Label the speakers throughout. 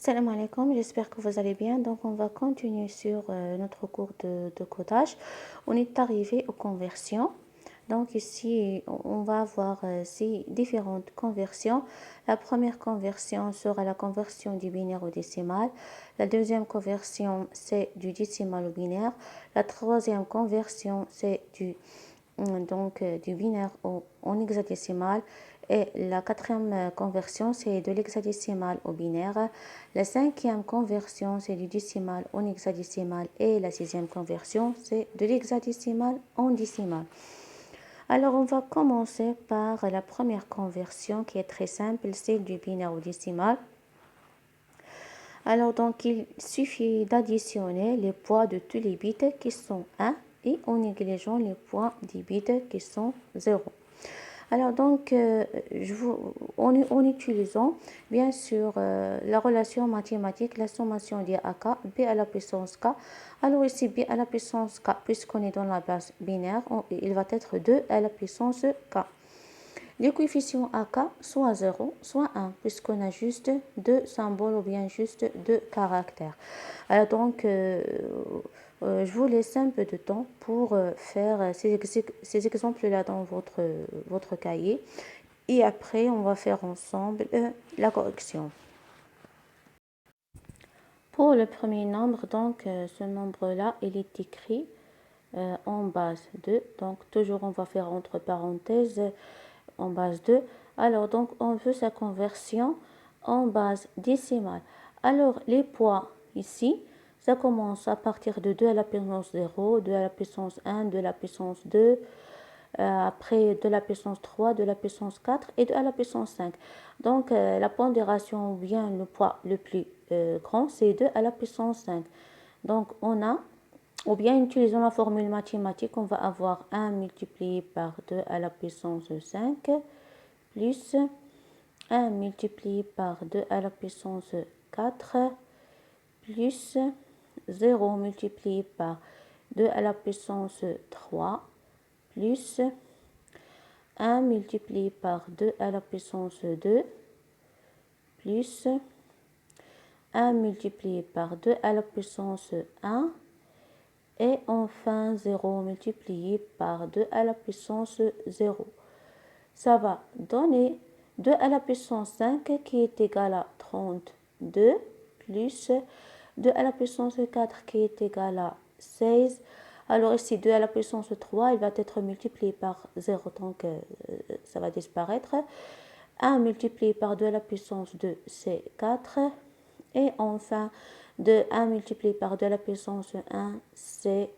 Speaker 1: Salam alaikum, j'espère que vous allez bien. Donc, on va continuer sur notre cours de codage. On est arrivé aux conversions. Donc, ici, on va avoir ces différentes conversions. La première conversion sera la conversion du binaire au décimal. La deuxième conversion, c'est du décimal au binaire. La troisième conversion, c'est du binaire en hexadécimal. Et la quatrième conversion, c'est de l'hexadécimal au binaire. La cinquième conversion, c'est du décimal en hexadécimal. Et la sixième conversion, c'est de l'hexadécimal en décimal. Alors, on va commencer par la première conversion qui est très simple, c'est du binaire au décimal. Alors, donc, il suffit d'additionner les poids de tous les bits qui sont 1 et en négligeant les poids des bits qui sont 0. Alors donc, en utilisant bien sûr la relation mathématique, la sommation des AK, B à la puissance K. Alors ici, B à la puissance K, puisqu'on est dans la base binaire, il va être 2 à la puissance K. Les coefficients AK, soit 0, soit 1, puisqu'on a juste deux symboles ou bien juste deux caractères. Alors donc, je vous laisse un peu de temps pour faire ces exemples-là dans votre cahier. Et après, on va faire ensemble la correction. Pour le premier nombre, donc, ce nombre-là, il est écrit en base 2. Donc, toujours, on va faire entre parenthèses en base 2. Alors, donc, on veut sa conversion en base décimale. Alors, les poids ici, ça commence à partir de 2 à la puissance 0, 2 à la puissance 1, 2 à la puissance 2, après de la puissance 3, de la puissance 4 et de à la puissance 5. Donc, la pondération ou bien le poids le plus grand, c'est 2 à la puissance 5. Donc, on a, ou bien utilisant la formule mathématique, on va avoir 1 multiplié par 2 à la puissance 5 plus 1 multiplié par 2 à la puissance 4 plus 0 multiplié par 2 à la puissance 3 plus 1 multiplié par 2 à la puissance 2 plus 1 multiplié par 2 à la puissance 1 et enfin 0 multiplié par 2 à la puissance 0. Ça va donner 2 à la puissance 5 qui est égal à 32 plus 2 à la puissance 4 qui est égal à 16. Alors ici 2 à la puissance 3, il va être multiplié par 0, donc ça va disparaître. 1 multiplié par 2 à la puissance 2, c'est 4. Et enfin, 1 multiplié par 2 à la puissance 1, c'est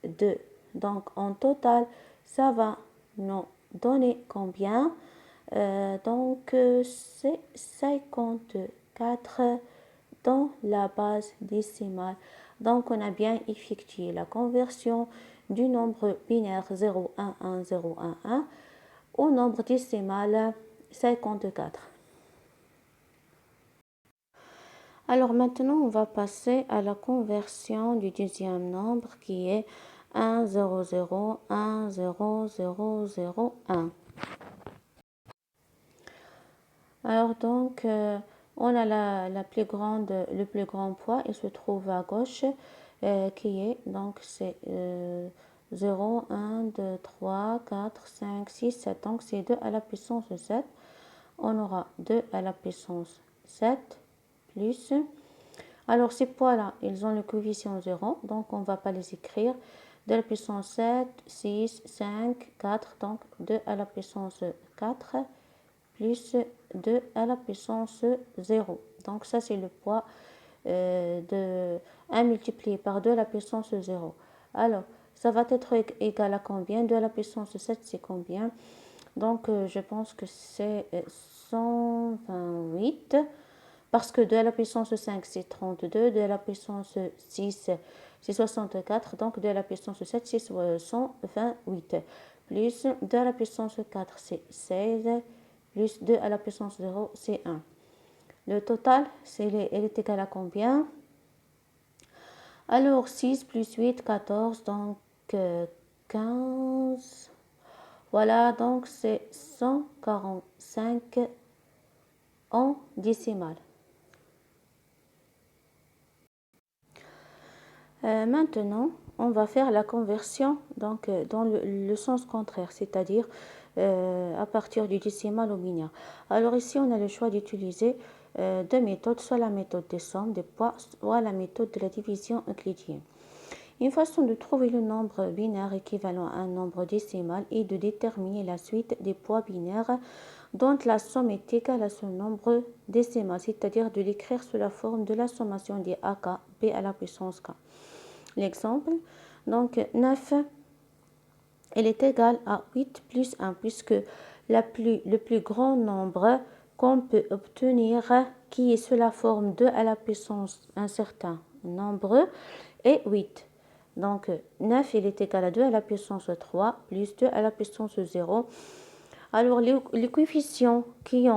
Speaker 1: 2. Donc en total, ça va nous donner combien? Donc c'est 54 dans la base décimale. Donc on a bien effectué la conversion du nombre binaire 0, 1, 1, 0, 1, 1 au nombre décimal 54. Alors maintenant, on va passer à la conversion du deuxième nombre qui est 1, 0, 0, 1, 0, 0, 0, 1. Alors donc, on a le plus grand poids, il se trouve à gauche, qui est, donc c'est 0, 1, 2, 3, 4, 5, 6, 7. Donc c'est 2 à la puissance 7. On aura 2 à la puissance 7 plus. Alors ces poids-là, ils ont le coefficient 0, donc on ne va pas les écrire. 2 à la puissance 7, 6, 5, 4, donc 2 à la puissance 4 plus 2 à la puissance 0. Donc ça c'est le poids de 1 multiplié par 2 à la puissance 0. Alors ça va être égal à combien? 2 à la puissance 7 c'est combien? Donc je pense que c'est 128. Parce que 2 à la puissance 5, c'est 32. 2 à la puissance 6, c'est 64. Donc 2 à la puissance 7, c'est 128. Plus 2 à la puissance 4, c'est 16. Plus 2 à la puissance 0, c'est 1. Le total, elle est égal à combien? Alors 6 plus 8, 14. Donc 15. Voilà, donc c'est 145 en décimale. Maintenant, on va faire la conversion donc, dans le sens contraire, c'est-à-dire à partir du décimal au binaire. Alors ici, on a le choix d'utiliser deux méthodes, soit la méthode des sommes, des poids, soit la méthode de la division euclidienne. Une façon de trouver le nombre binaire équivalent à un nombre décimal est de déterminer la suite des poids binaires dont la somme est égale à ce nombre décimal, c'est-à-dire de l'écrire sous la forme de la sommation des AK, b à la puissance k. L'exemple, donc 9, elle est égale à 8 plus 1, puisque le plus grand nombre qu'on peut obtenir, qui est sous la forme 2 à la puissance un certain nombre, est 8. Donc 9, il est égal à 2 à la puissance 3 plus 2 à la puissance 0. Alors les coefficients qui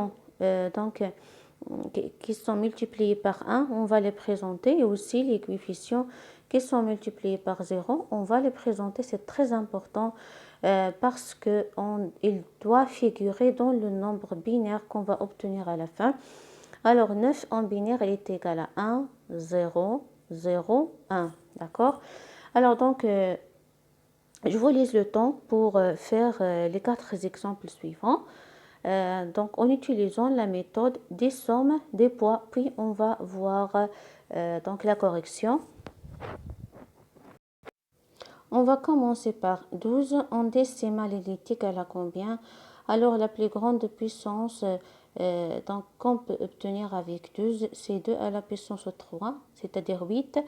Speaker 1: sont multipliés par 1, on va les présenter, et aussi les coefficients qui sont multipliés par 0, on va les présenter. C'est très important parce qu'il doit figurer dans le nombre binaire qu'on va obtenir à la fin. Alors 9 en binaire, il est égal à 1, 0, 0, 1. D'accord? Alors donc, je vous laisse le temps pour faire les 4 exemples suivants. Donc, en utilisant la méthode des sommes des poids, puis on va voir donc la correction. On va commencer par 12 en décimale, il est égal à combien? Alors, la plus grande puissance donc qu'on peut obtenir avec 12, c'est 2 à la puissance 3, c'est-à-dire 8,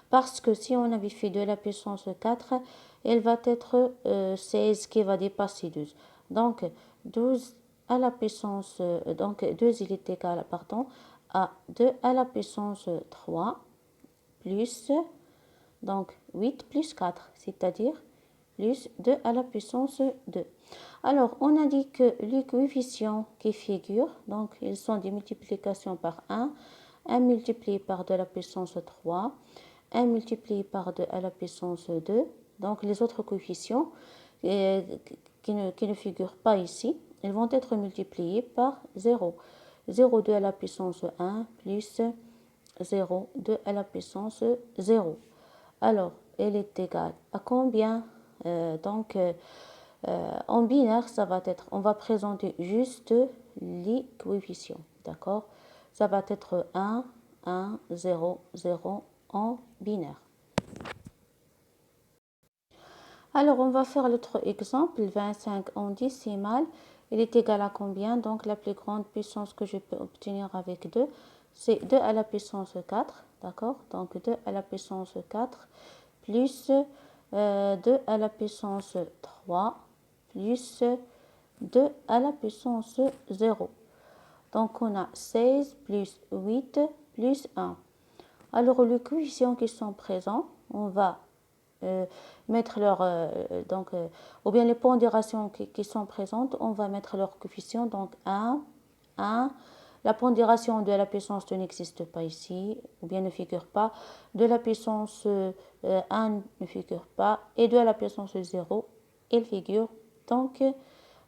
Speaker 1: parce que si on avait fait 2 à la puissance 4, elle va être 16 qui va dépasser 12. Donc, 12 à la puissance, donc 2 il est égal, pardon, à 2 à la puissance 3 plus, donc 8 plus 4, c'est-à-dire plus 2 à la puissance 2. Alors, on a dit que les coefficients qui figurent, donc ils sont des multiplications par 1 multiplié par 2 à la puissance 3, 1 multiplié par 2 à la puissance 2. Donc, les autres coefficients qui ne figurent pas ici, ils vont être multipliés par 0. 0,2 à la puissance 1 plus 0,2 à la puissance 0. Alors, elle est égale à combien? En binaire, ça va être, on va présenter juste les coefficients, d'accord? Ça va être 1, 1, 0, 0 en binaire. Alors, on va faire l'autre exemple, 25 en décimale. Il est égal à combien? Donc, la plus grande puissance que je peux obtenir avec 2, c'est 2 à la puissance 4, d'accord? Donc, 2 à la puissance 4 plus 2 à la puissance 3 plus 2 à la puissance 0. Donc, on a 16 plus 8 plus 1. Alors, les coefficients qui sont présents, on va mettre ou bien les pondérations qui sont présentes, on va mettre leurs coefficients. Donc, 1, 1. La pondération de la puissance 2 n'existe pas ici, ou bien ne figure pas. De la puissance 1 ne figure pas. Et de la puissance 0, elle figure. Donc,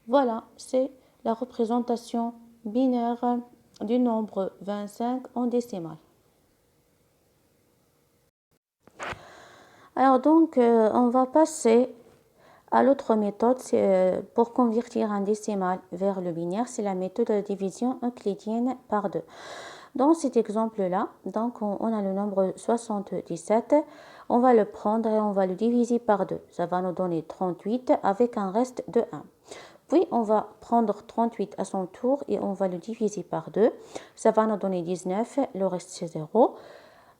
Speaker 1: voilà, c'est la représentation binaire du nombre 25 en décimale. Alors donc, on va passer à l'autre méthode pour convertir un décimal vers le binaire, c'est la méthode de division euclidienne par 2. Dans cet exemple-là, donc on a le nombre 77, on va le prendre et on va le diviser par 2. Ça va nous donner 38 avec un reste de 1. Puis on va prendre 38 à son tour et on va le diviser par 2. Ça va nous donner 19, le reste c'est 0.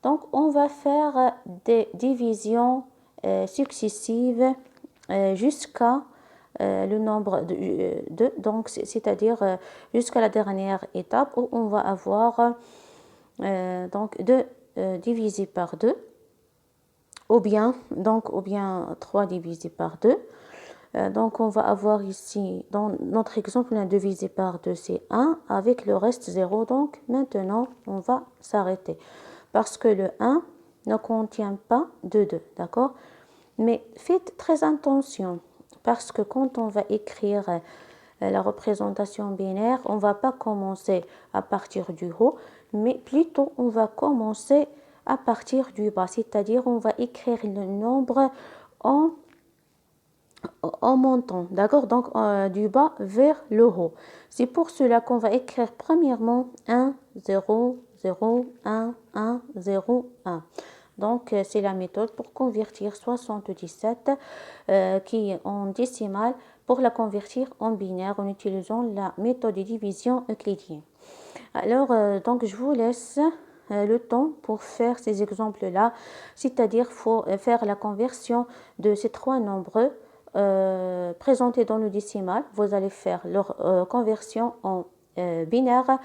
Speaker 1: Donc on va faire des divisions successives jusqu'à le nombre de 2, donc c'est-à-dire jusqu'à la dernière étape où on va avoir donc 2 divisé par 2 ou bien 3 divisé par 2. Donc on va avoir ici, dans notre exemple, on a divisé par 2, c'est 1, avec le reste 0. Donc maintenant, on va s'arrêter. Parce que le 1 ne contient pas de 2, d'accord? Mais faites très attention, parce que quand on va écrire la représentation binaire, on ne va pas commencer à partir du haut, mais plutôt on va commencer à partir du bas, c'est-à-dire on va écrire le nombre en, en montant, d'accord? Donc du bas vers le haut. C'est pour cela qu'on va écrire premièrement 1, 0, 0, 1, 1, 0, 1. Donc, c'est la méthode pour convertir 77 qui est en décimale pour la convertir en binaire en utilisant la méthode de division euclidienne. Alors, donc, je vous laisse le temps pour faire ces exemples-là, c'est-à-dire faut faire la conversion de ces trois nombres présentés dans le décimal. Vous allez faire leur conversion en binaire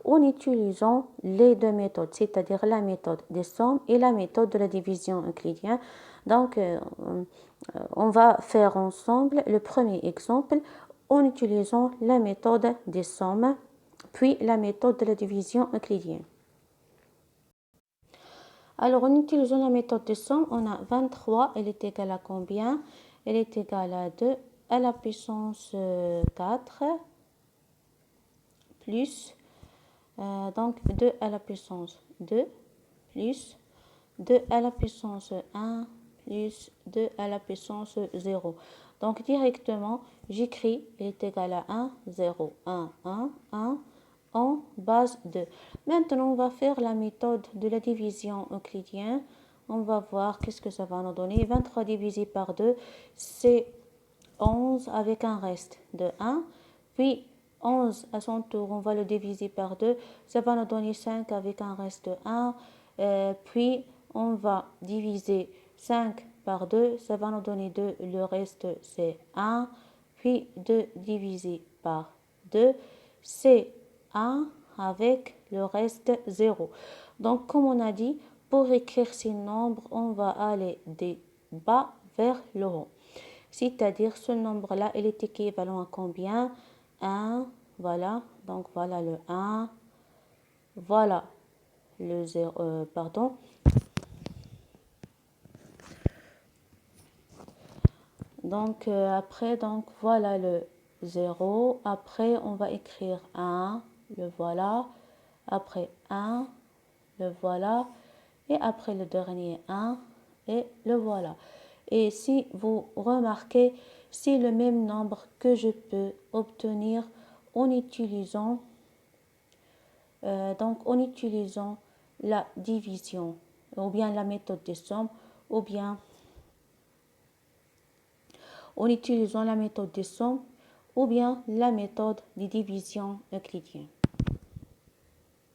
Speaker 1: en utilisant les deux méthodes, c'est-à-dire la méthode des sommes et la méthode de la division euclidienne. Donc, on va faire ensemble le premier exemple en utilisant la méthode des sommes, puis la méthode de la division euclidienne. Alors, en utilisant la méthode des sommes, on a 23, elle est égale à combien? Elle est égale à 2 à la puissance 4 plus donc 2 à la puissance 2 plus 2 à la puissance 1 plus 2 à la puissance 0. Donc directement, j'écris est égal à 1, 0, 1, 1, 1 en base 2. Maintenant, on va faire la méthode de la division euclidienne. On va voir qu'est-ce que ça va nous donner. 23 divisé par 2, c'est 11 avec un reste de 1. Puis 11 à son tour, on va le diviser par 2. Ça va nous donner 5 avec un reste de 1. Puis on va diviser 5 par 2. Ça va nous donner 2. Le reste, c'est 1. Puis 2 divisé par 2, c'est 1 avec le reste 0. Donc, comme on a dit, pour écrire ces nombres, on va aller des bas vers le haut. C'est-à-dire, ce nombre-là, il est équivalent à combien? 1, voilà. Donc, voilà le 1. Voilà le 0, pardon. Donc, après, donc, voilà le 0. Après, on va écrire 1, le voilà. Après 1, le voilà. Et après le dernier 1, et le voilà. Et si vous remarquez, c'est le même nombre que je peux obtenir en utilisant, en utilisant la division, ou bien la méthode des sommes, ou bien en utilisant la méthode des sommes, ou bien la méthode de division euclidienne.